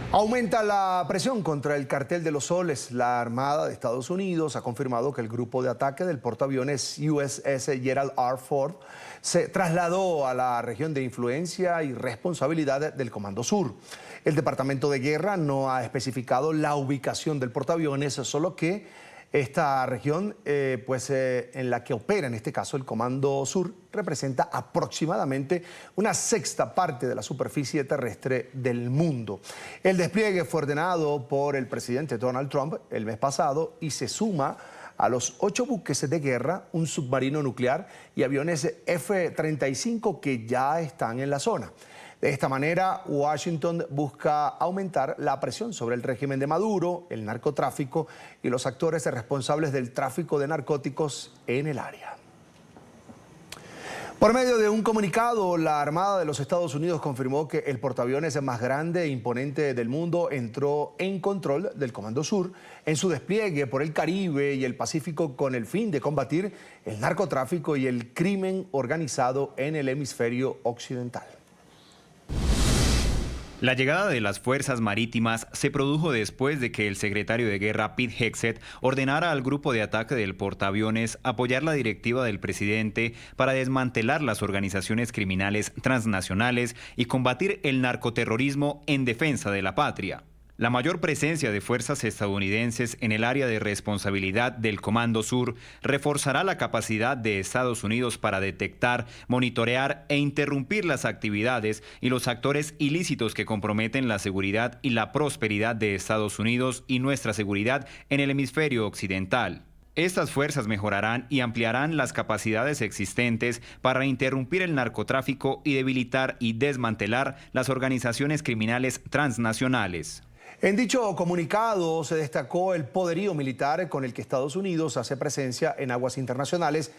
Aumenta la presión contra el cartel de los soles. La Armada de Estados Unidos ha confirmado que el grupo de ataque del portaaviones USS Gerald R. Ford se trasladó a la región de influencia y responsabilidad del Comando Sur. El Departamento de Guerra no ha especificado la ubicación del portaaviones, solo que esta región, en la que opera en este caso el Comando Sur, representa aproximadamente una sexta parte de la superficie terrestre del mundo. El despliegue fue ordenado por el presidente Donald Trump el mes pasado y se suma a los 8 buques de guerra, un submarino nuclear y aviones F-35 que ya están en la zona. De esta manera, Washington busca aumentar la presión sobre el régimen de Maduro, el narcotráfico y los actores responsables del tráfico de narcóticos en el área. Por medio de un comunicado, la Armada de los Estados Unidos confirmó que el portaaviones más grande e imponente del mundo entró en control del Comando Sur en su despliegue por el Caribe y el Pacífico con el fin de combatir el narcotráfico y el crimen organizado en el hemisferio occidental. La llegada de las fuerzas marítimas se produjo después de que el secretario de Guerra Pete Hegseth ordenara al grupo de ataque del portaaviones apoyar la directiva del presidente para desmantelar las organizaciones criminales transnacionales y combatir el narcoterrorismo en defensa de la patria. La mayor presencia de fuerzas estadounidenses en el área de responsabilidad del Comando Sur reforzará la capacidad de Estados Unidos para detectar, monitorear e interrumpir las actividades y los actores ilícitos que comprometen la seguridad y la prosperidad de Estados Unidos y nuestra seguridad en el hemisferio occidental. Estas fuerzas mejorarán y ampliarán las capacidades existentes para interrumpir el narcotráfico y debilitar y desmantelar las organizaciones criminales transnacionales. En dicho comunicado se destacó el poderío militar con el que Estados Unidos hace presencia en aguas internacionales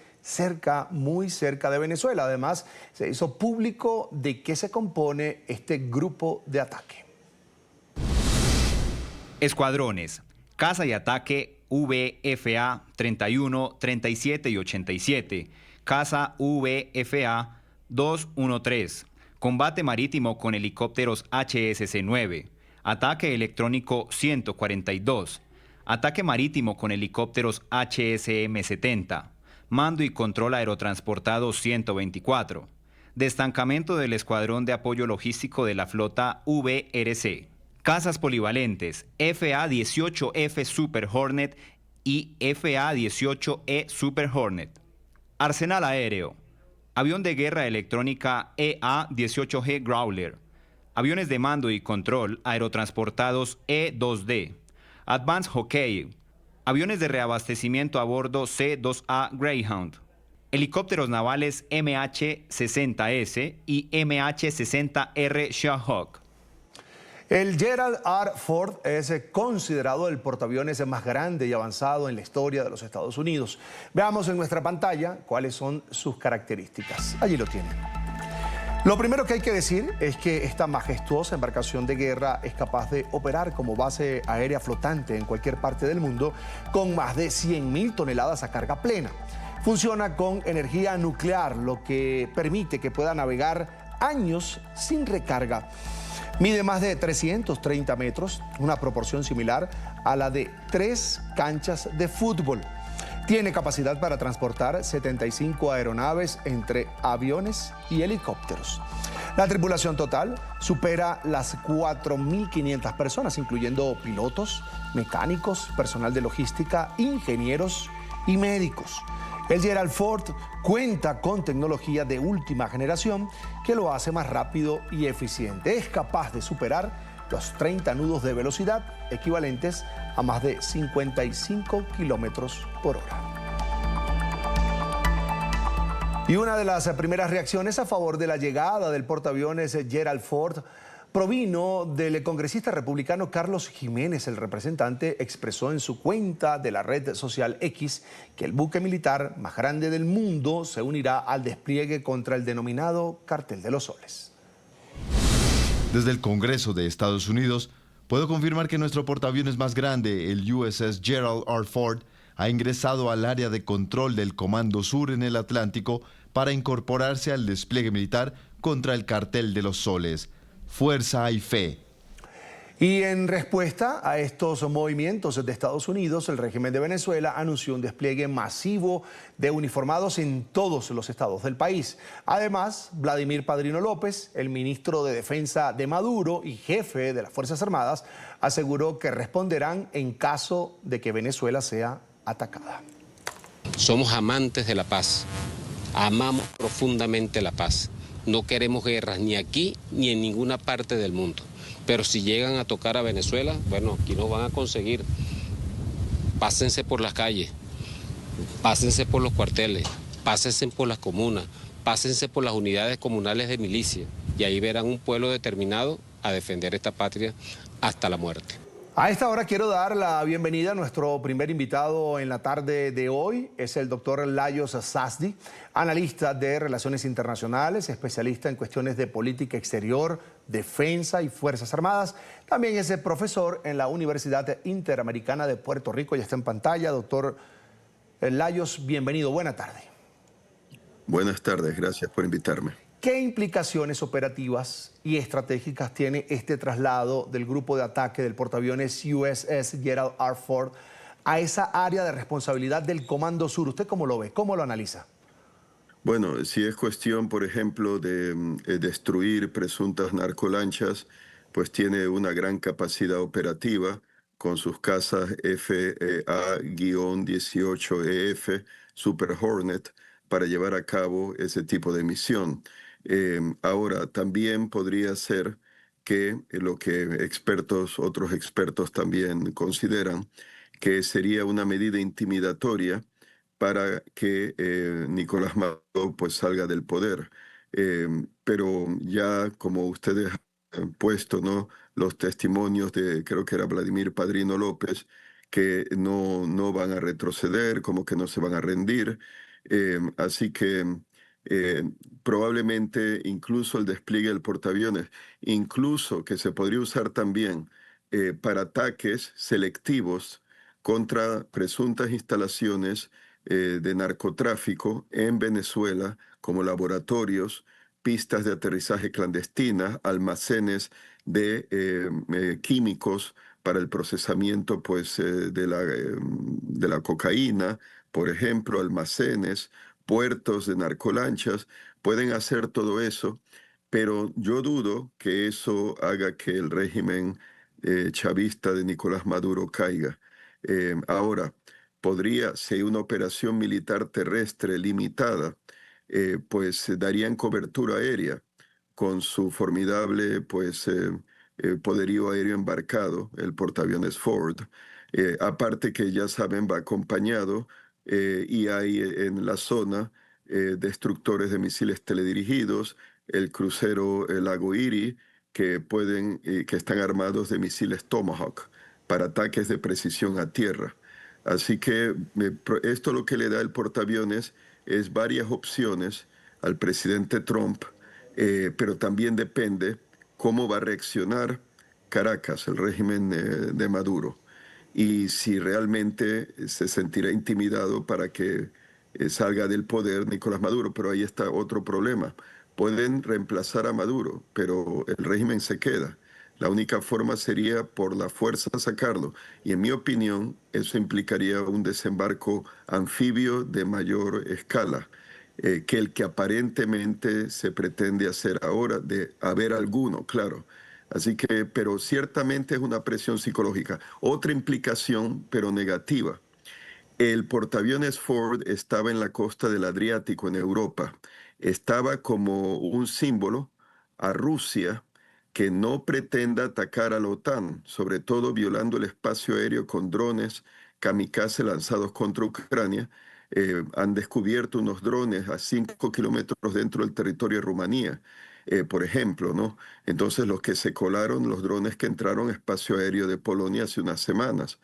muy cerca de Venezuela. Además, se hizo público de qué se compone este grupo de ataque. Escuadrones: Caza y Ataque VFA 31, 37 y 87. Caza VFA 213. Combate marítimo con helicópteros HSC-9. Ataque electrónico 142, ataque marítimo con helicópteros HSM-70, mando y control aerotransportado 124, destancamiento del Escuadrón de Apoyo Logístico de la Flota VRC, cazas polivalentes FA-18F Super Hornet y FA-18E Super Hornet, arsenal aéreo, avión de guerra electrónica EA-18G Growler, aviones de mando y control aerotransportados E-2D, Advanced Hawkeye, aviones de reabastecimiento a bordo C-2A Greyhound, helicópteros navales MH-60S y MH-60R Shahawk. El Gerald R. Ford es considerado el portaaviones más grande y avanzado en la historia de los Estados Unidos. Veamos en nuestra pantalla cuáles son sus características. Allí lo tienen. Lo primero que hay que decir es que esta majestuosa embarcación de guerra es capaz de operar como base aérea flotante en cualquier parte del mundo con más de 100.000 toneladas a carga plena. Funciona con energía nuclear, lo que permite que pueda navegar años sin recarga. Mide más de 330 metros, una proporción similar a la de 3 canchas de fútbol. Tiene capacidad para transportar 75 aeronaves entre aviones y helicópteros. La tripulación total supera las 4.500 personas, incluyendo pilotos, mecánicos, personal de logística, ingenieros y médicos. El Gerald Ford cuenta con tecnología de última generación que lo hace más rápido y eficiente. Es capaz de superar los 30 nudos de velocidad, equivalentes a más de 55 kilómetros por hora. Y una de las primeras reacciones a favor de la llegada del portaaviones Gerald Ford provino del congresista republicano Carlos Jiménez. El representante expresó en su cuenta de la red social X que el buque militar más grande del mundo se unirá al despliegue contra el denominado Cartel de los Soles. Desde el Congreso de Estados Unidos, puedo confirmar que nuestro portaaviones más grande, el USS Gerald R. Ford, ha ingresado al área de control del Comando Sur en el Atlántico para incorporarse al despliegue militar contra el Cartel de los Soles. Fuerza y fe. Y en respuesta a estos movimientos de Estados Unidos, el régimen de Venezuela anunció un despliegue masivo de uniformados en todos los estados del país. Además, Vladimir Padrino López, el ministro de Defensa de Maduro y jefe de las Fuerzas Armadas, aseguró que responderán en caso de que Venezuela sea atacada. Somos amantes de la paz, amamos profundamente la paz. No queremos guerras ni aquí ni en ninguna parte del mundo. Pero si llegan a tocar a Venezuela, bueno, aquí no van a conseguir. Pásense por las calles, pásense por los cuarteles, pásense por las comunas, pásense por las unidades comunales de milicia y ahí verán un pueblo determinado a defender esta patria hasta la muerte. A esta hora quiero dar la bienvenida a nuestro primer invitado en la tarde de hoy. Es el doctor Layos Sasdi, analista de Relaciones Internacionales, especialista en cuestiones de política exterior, defensa y Fuerzas Armadas. También es el profesor en la Universidad Interamericana de Puerto Rico. Ya está en pantalla. Doctor Layos, bienvenido. Buena tarde. Buenas tardes, gracias por invitarme. ¿Qué implicaciones operativas y estratégicas tiene este traslado del grupo de ataque del portaaviones USS Gerald R. Ford a esa área de responsabilidad del Comando Sur? ¿Usted cómo lo ve? ¿Cómo lo analiza? Bueno, si es cuestión, por ejemplo, de destruir presuntas narcolanchas, pues tiene una gran capacidad operativa con sus cazas FA-18EF Super Hornet para llevar a cabo ese tipo de misión. Ahora, también podría ser que lo que otros expertos también consideran, que sería una medida intimidatoria para que Nicolás Maduro pues salga del poder. Pero ya como ustedes han puesto, ¿no? Los testimonios de, creo que era Vladimir Padrino López, que no van a retroceder, como que no se van a rendir. Así que eh, probablemente incluso el despliegue del portaaviones, incluso que se podría usar también para ataques selectivos contra presuntas instalaciones de narcotráfico en Venezuela, como laboratorios, pistas de aterrizaje clandestinas, almacenes de químicos para el procesamiento pues, de la cocaína, por ejemplo, almacenes, puertos de narcolanchas, pueden hacer todo eso, pero yo dudo que eso haga que el régimen chavista de Nicolás Maduro caiga. Ahora, si hay una operación militar terrestre limitada, pues darían cobertura aérea con su formidable poderío aéreo embarcado, el portaaviones Ford. Aparte que ya saben, va acompañado y hay en la zona destructores de misiles teledirigidos, el crucero Lago Erie, que están armados de misiles Tomahawk para ataques de precisión a tierra. Así que esto lo que le da el portaaviones es varias opciones al presidente Trump, pero también depende cómo va a reaccionar Caracas, el régimen de Maduro, y si realmente se sentirá intimidado para que salga del poder Nicolás Maduro. Pero ahí está otro problema. Pueden reemplazar a Maduro, pero el régimen se queda. La única forma sería por la fuerza sacarlo. Y en mi opinión, eso implicaría un desembarco anfibio de mayor escala que el que aparentemente se pretende hacer ahora, de haber alguno, claro. Así que, pero ciertamente es una presión psicológica. Otra implicación, pero negativa. El portaaviones Ford estaba en la costa del Adriático, en Europa. Estaba como un símbolo a Rusia que no pretenda atacar a la OTAN, sobre todo violando el espacio aéreo con drones kamikaze lanzados contra Ucrania. Han descubierto unos drones a 5 kilómetros dentro del territorio de Rumanía, por ejemplo, ¿no? Entonces los que se colaron, los drones que entraron a espacio aéreo de Polonia hace unas semanas.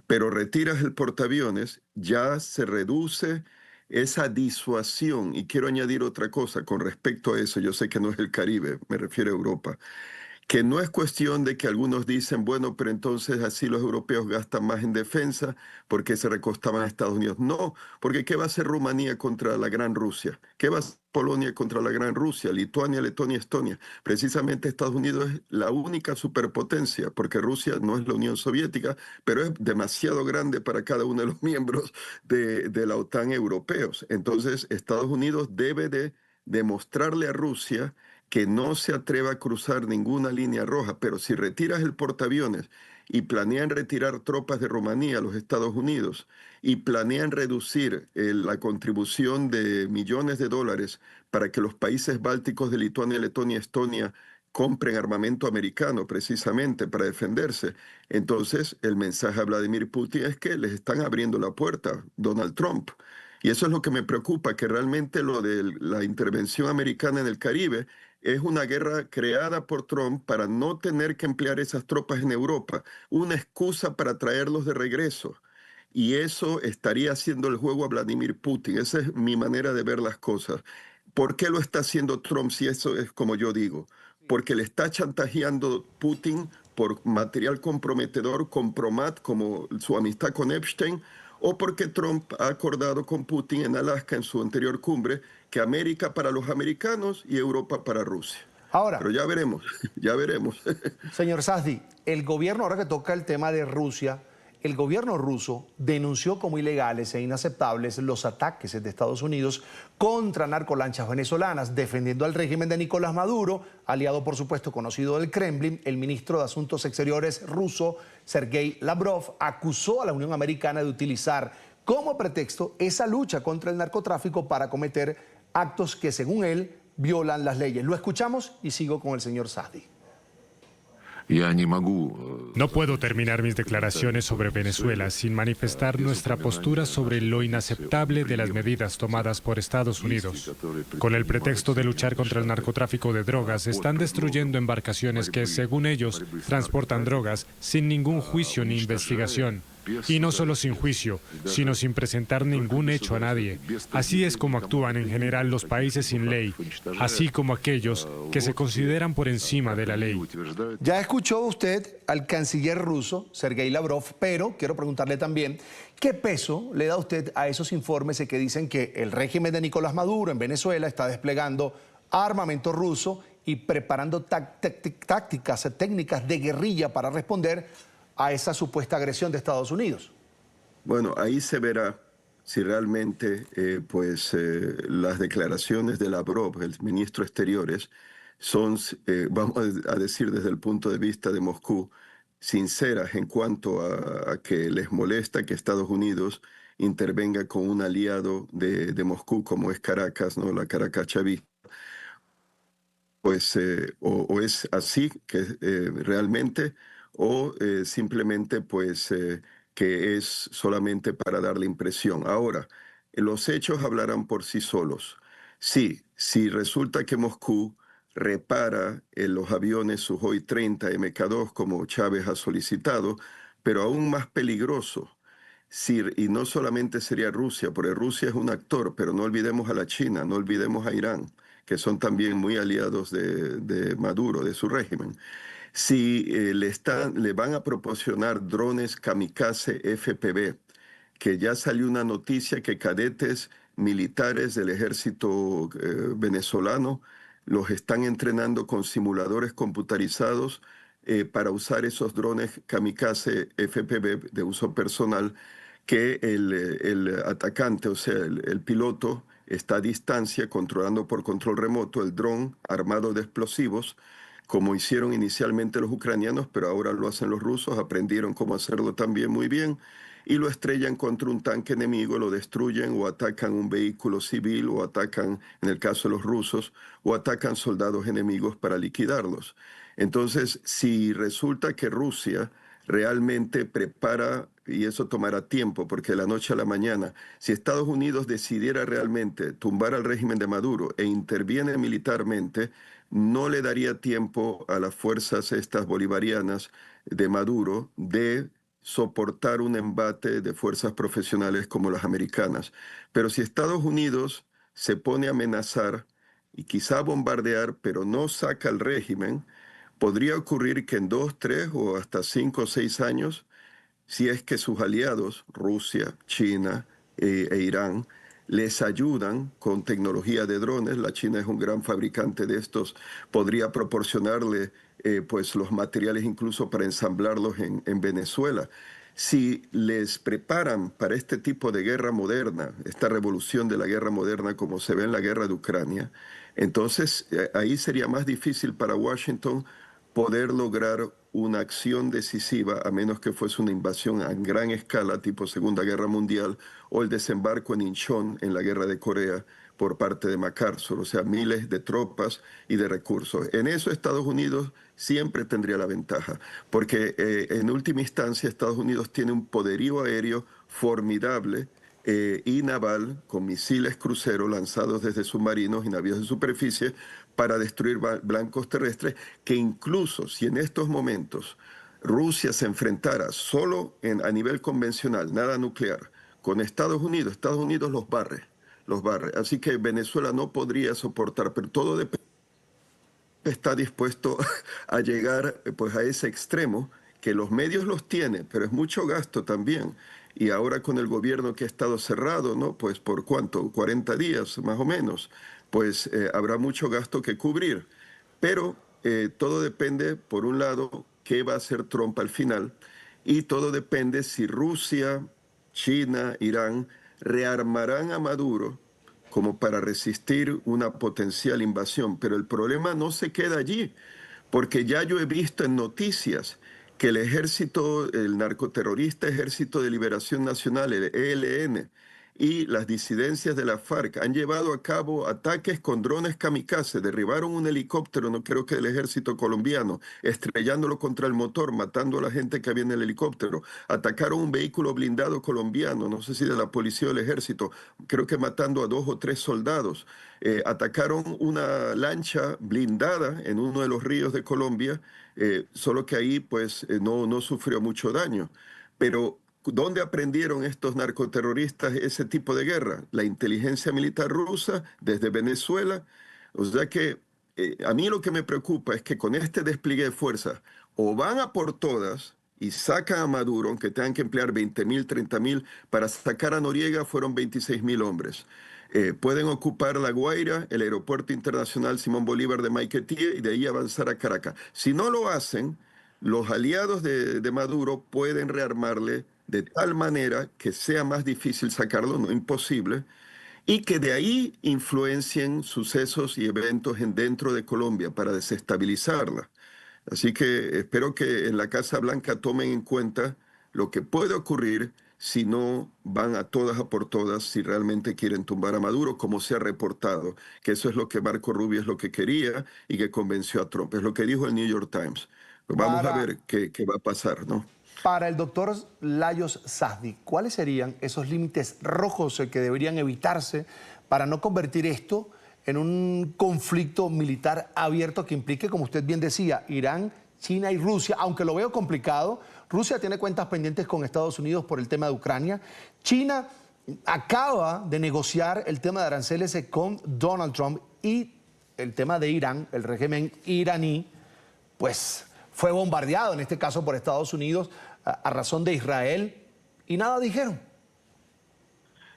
Pero retiras el portaaviones, ya se reduce esa disuasión. Y quiero añadir otra cosa con respecto a eso. Yo sé que no es el Caribe, me refiero a Europa, que no es cuestión de que algunos dicen, bueno, pero entonces así los europeos gastan más en defensa porque se recostaban a Estados Unidos. No, porque ¿qué va a hacer Rumanía contra la Gran Rusia? ¿Qué va a hacer Polonia contra la Gran Rusia? Lituania, Letonia, Estonia. Precisamente Estados Unidos es la única superpotencia, porque Rusia no es la Unión Soviética, pero es demasiado grande para cada uno de los miembros de la OTAN europeos. Entonces, Estados Unidos debe de demostrarle a Rusia que no se atreva a cruzar ninguna línea roja, pero si retiras el portaaviones y planean retirar tropas de Rumanía a los Estados Unidos y planean reducir la contribución de millones de dólares para que los países bálticos de Lituania, Letonia y Estonia compren armamento americano precisamente para defenderse, entonces el mensaje a Vladimir Putin es que les están abriendo la puerta Donald Trump. Y eso es lo que me preocupa, que realmente lo de la intervención americana en el Caribe es una guerra creada por Trump para no tener que emplear esas tropas en Europa, una excusa para traerlos de regreso. Y eso estaría haciendo el juego a Vladimir Putin. Esa es mi manera de ver las cosas. ¿Por qué lo está haciendo Trump si eso es como yo digo? Porque le está chantajeando Putin por material comprometedor, compromat, como su amistad con Epstein, o porque Trump ha acordado con Putin en Alaska en su anterior cumbre que América para los americanos y Europa para Rusia. Ahora, Pero ya veremos, ya veremos. señor Sazdi, el gobierno, ahora que toca el tema de Rusia, el gobierno ruso denunció como ilegales e inaceptables los ataques de Estados Unidos contra narcolanchas venezolanas, defendiendo al régimen de Nicolás Maduro, aliado por supuesto conocido del Kremlin. El ministro de Asuntos Exteriores ruso, Sergei Lavrov, acusó a la Unión Americana de utilizar como pretexto esa lucha contra el narcotráfico para cometer actos que, según él, violan las leyes. Lo escuchamos y sigo con el señor Sazdi. No puedo terminar mis declaraciones sobre Venezuela sin manifestar nuestra postura sobre lo inaceptable de las medidas tomadas por Estados Unidos. Con el pretexto de luchar contra el narcotráfico de drogas, están destruyendo embarcaciones que, según ellos, transportan drogas sin ningún juicio ni investigación. Y no solo sin juicio, sino sin presentar ningún hecho a nadie. Así es como actúan en general los países sin ley, así como aquellos que se consideran por encima de la ley. Ya escuchó usted al canciller ruso, Sergei Lavrov, pero quiero preguntarle también, ¿qué peso le da usted a esos informes que dicen que el régimen de Nicolás Maduro en Venezuela está desplegando armamento ruso y preparando tácticas, técnicas de guerrilla para responder a esa supuesta agresión de Estados Unidos? Bueno, ahí se verá si realmente las declaraciones de Lavrov, el ministro de Exteriores, son, vamos a decir desde el punto de vista de Moscú, sinceras en cuanto a que les molesta que Estados Unidos intervenga con un aliado de Moscú como es Caracas, ¿no? La Caracas chavista. Pues o es así que realmente, o simplemente pues que es solamente para dar la impresión. Ahora, los hechos hablarán por sí solos. Sí, si resulta que Moscú repara los aviones Sukhoi 30 MK2 como Chávez ha solicitado, pero aún más peligroso. Sí, y no solamente sería Rusia, porque Rusia es un actor, pero no olvidemos a la China, no olvidemos a Irán, que son también muy aliados de Maduro, de su régimen. Si le van a proporcionar drones kamikaze FPV, que ya salió una noticia que cadetes militares del ejército venezolano los están entrenando con simuladores computarizados para usar esos drones kamikaze FPV de uso personal, que el atacante, o sea, el piloto, está a distancia controlando por control remoto el dron armado de explosivos, como hicieron inicialmente los ucranianos, pero ahora lo hacen los rusos, aprendieron cómo hacerlo también muy bien, y lo estrellan contra un tanque enemigo, lo destruyen o atacan un vehículo civil o atacan, en el caso de los rusos, o atacan soldados enemigos para liquidarlos. Entonces, si resulta que Rusia realmente prepara, y eso tomará tiempo, porque de la noche a la mañana, si Estados Unidos decidiera realmente tumbar al régimen de Maduro e interviene militarmente, no le daría tiempo a las fuerzas estas bolivarianas de Maduro de soportar un embate de fuerzas profesionales como las americanas. Pero si Estados Unidos se pone a amenazar y quizá bombardear, pero no saca al régimen, podría ocurrir que en 2, 3 o hasta 5 o 6 años, si es que sus aliados, Rusia, China e Irán, les ayudan con tecnología de drones. La China es un gran fabricante de estos, podría proporcionarle pues los materiales incluso para ensamblarlos en Venezuela. Si les preparan para este tipo de guerra moderna, esta revolución de la guerra moderna como se ve en la guerra de Ucrania, entonces ahí sería más difícil para Washington poder lograr una acción decisiva, a menos que fuese una invasión a gran escala, tipo Segunda Guerra Mundial, o el desembarco en Incheon en la Guerra de Corea por parte de MacArthur, o sea, miles de tropas y de recursos. En eso Estados Unidos siempre tendría la ventaja, porque en última instancia Estados Unidos tiene un poderío aéreo formidable y naval con misiles cruceros lanzados desde submarinos y navíos de superficie para destruir blancos terrestres, que incluso si en estos momentos Rusia se enfrentara solo a nivel convencional, nada nuclear, con Estados Unidos los barre, los barre. Así que Venezuela no podría soportar, pero todo depende. Está dispuesto a llegar pues a ese extremo, que los medios los tiene, pero es mucho gasto también. Y ahora con el gobierno que ha estado cerrado, ¿no? Pues por cuánto, 40 días más o menos, pues habrá mucho gasto que cubrir. Pero todo depende, por un lado, qué va a hacer Trump al final, y todo depende si Rusia, China, Irán rearmarán a Maduro como para resistir una potencial invasión. Pero el problema no se queda allí, porque ya yo he visto en noticias que el ejército, el narcoterrorista Ejército de Liberación Nacional, el ELN, y las disidencias de la FARC han llevado a cabo ataques con drones kamikaze, derribaron un helicóptero, no creo que del ejército colombiano, estrellándolo contra el motor, matando a la gente que había en el helicóptero, atacaron un vehículo blindado colombiano, no sé si de la policía o del ejército, creo que matando a 2 o 3 soldados, atacaron una lancha blindada en uno de los ríos de Colombia, solo que ahí pues no sufrió mucho daño, pero ¿dónde aprendieron estos narcoterroristas ese tipo de guerra? La inteligencia militar rusa desde Venezuela. O sea que a mí lo que me preocupa es que con este despliegue de fuerzas o van a por todas y sacan a Maduro, aunque tengan que emplear 20.000, 30.000, para sacar a Noriega fueron 26.000 hombres. Pueden ocupar La Guaira, el aeropuerto internacional Simón Bolívar de Maiquetía y de ahí avanzar a Caracas. Si no lo hacen, los aliados de Maduro pueden rearmarle de tal manera que sea más difícil sacarlo, no imposible, y que de ahí influencien sucesos y eventos dentro de Colombia para desestabilizarla. Así que espero que en la Casa Blanca tomen en cuenta lo que puede ocurrir si no van a todas a por todas, si realmente quieren tumbar a Maduro, como se ha reportado, que eso es lo que Marco Rubio es lo que quería y que convenció a Trump. Es lo que dijo el New York Times. Pues vamos a ver qué va a pasar, ¿no? Para el doctor Lajos Safdie, ¿cuáles serían esos límites rojos que deberían evitarse para no convertir esto en un conflicto militar abierto que implique, como usted bien decía, Irán, China y Rusia? Aunque lo veo complicado, Rusia tiene cuentas pendientes con Estados Unidos por el tema de Ucrania. China acaba de negociar el tema de aranceles con Donald Trump, y el tema de Irán, el régimen iraní, pues fue bombardeado, en este caso por Estados Unidos, a razón de Israel, y nada dijeron.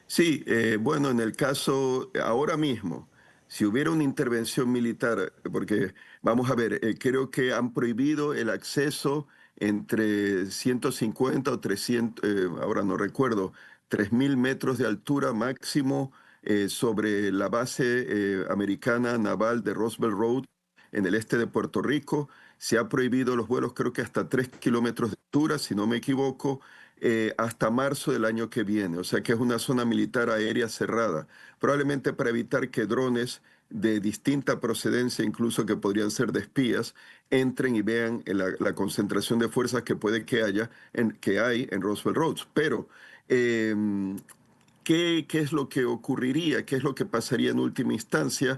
Sí, bueno, en el caso ahora mismo, si hubiera una intervención militar, porque vamos a ver, creo que han prohibido el acceso entre 150 o 300, ahora no recuerdo, 3.000 metros de altura máximo sobre la base americana naval de Roosevelt Road en el este de Puerto Rico. Se ha prohibido los vuelos, creo que hasta 3 kilómetros de altura, si no me equivoco, hasta marzo del año que viene. O sea que es una zona militar aérea cerrada, probablemente para evitar que drones de distinta procedencia, incluso que podrían ser de espías, entren y vean la concentración de fuerzas que puede que hay en Roosevelt Roads. Pero, ¿qué es lo que ocurriría? ¿Qué es lo que pasaría en última instancia?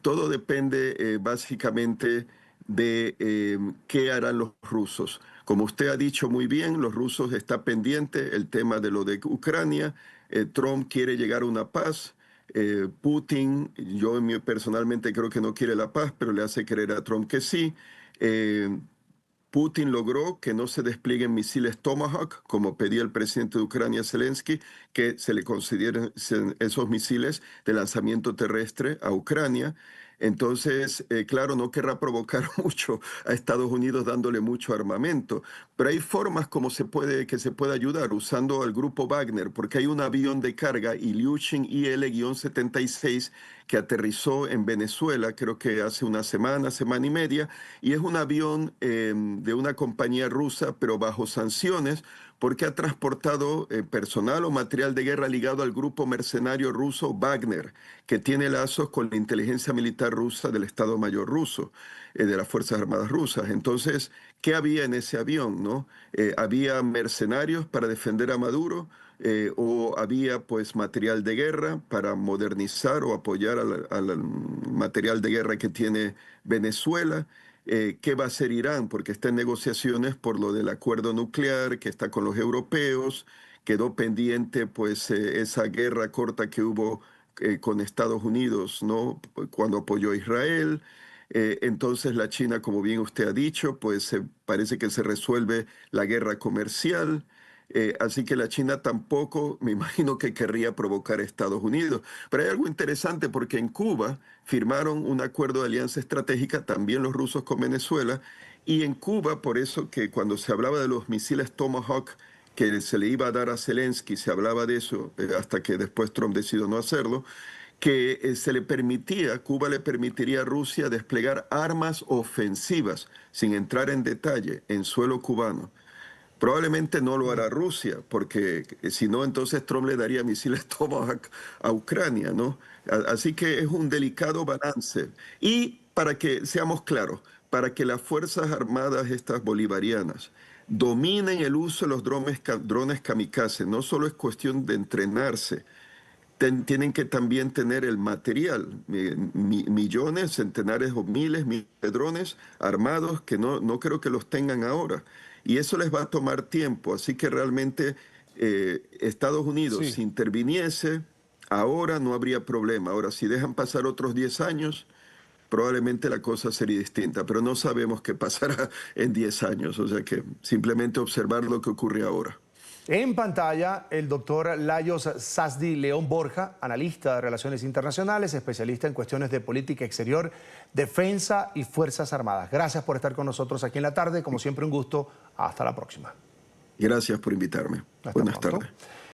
Todo depende básicamente de qué harán los rusos. Como usted ha dicho muy bien, los rusos está pendiente el tema de lo de Ucrania. Trump quiere llegar a una paz. Putin, yo personalmente creo que no quiere la paz, pero le hace creer a Trump que sí. Putin logró que no se desplieguen misiles Tomahawk, como pedía el presidente de Ucrania, Zelensky, que se le consideren esos misiles de lanzamiento terrestre a Ucrania. Entonces, claro, no querrá provocar mucho a Estados Unidos dándole mucho armamento, pero hay formas como que se puede ayudar usando al grupo Wagner, porque hay un avión de carga, Ilyushin IL-76, que aterrizó en Venezuela, creo que hace una semana y media, y es un avión de una compañía rusa, pero bajo sanciones, porque ha transportado personal o material de guerra ligado al grupo mercenario ruso Wagner, que tiene lazos con la inteligencia militar rusa del Estado Mayor ruso, de las Fuerzas Armadas rusas. Entonces, ¿qué había en ese avión, no? ¿Había mercenarios para defender a Maduro? ¿O había pues material de guerra para modernizar o apoyar al material de guerra que tiene Venezuela? ¿Qué va a hacer Irán? Porque está en negociaciones por lo del acuerdo nuclear, que está con los europeos, quedó pendiente pues esa guerra corta que hubo con Estados Unidos, ¿no? Cuando apoyó a Israel. Entonces la China, como bien usted ha dicho, pues parece que se resuelve la guerra comercial. Así que la China tampoco, me imagino que querría provocar a Estados Unidos. Pero hay algo interesante porque en Cuba firmaron un acuerdo de alianza estratégica, también los rusos con Venezuela, y en Cuba, por eso que cuando se hablaba de los misiles Tomahawk que se le iba a dar a Zelensky, se hablaba de eso hasta que después Trump decidió no hacerlo, que Cuba le permitiría a Rusia desplegar armas ofensivas, sin entrar en detalle, en suelo cubano. Probablemente no lo hará Rusia, porque si no, entonces Trump le daría misiles Tomahawk a Ucrania, ¿no? Así que es un delicado balance. Y para que seamos claros, para que las Fuerzas Armadas estas bolivarianas dominen el uso de los drones kamikaze, no solo es cuestión de entrenarse, tienen que también tener el material, millones, centenares o miles de drones armados que no creo que los tengan ahora. Y eso les va a tomar tiempo, así que realmente Estados Unidos, si interviniese, ahora no habría problema. Ahora, si dejan pasar otros 10 años, probablemente la cosa sería distinta, pero no sabemos qué pasará en 10 años, o sea que simplemente observar lo que ocurre ahora. En pantalla, el doctor Lajos Sasdi León Borja, analista de Relaciones Internacionales, especialista en cuestiones de política exterior, defensa y Fuerzas Armadas. Gracias por estar con nosotros aquí en la tarde. Como siempre, un gusto. Hasta la próxima. Gracias por invitarme. Buenas tardes.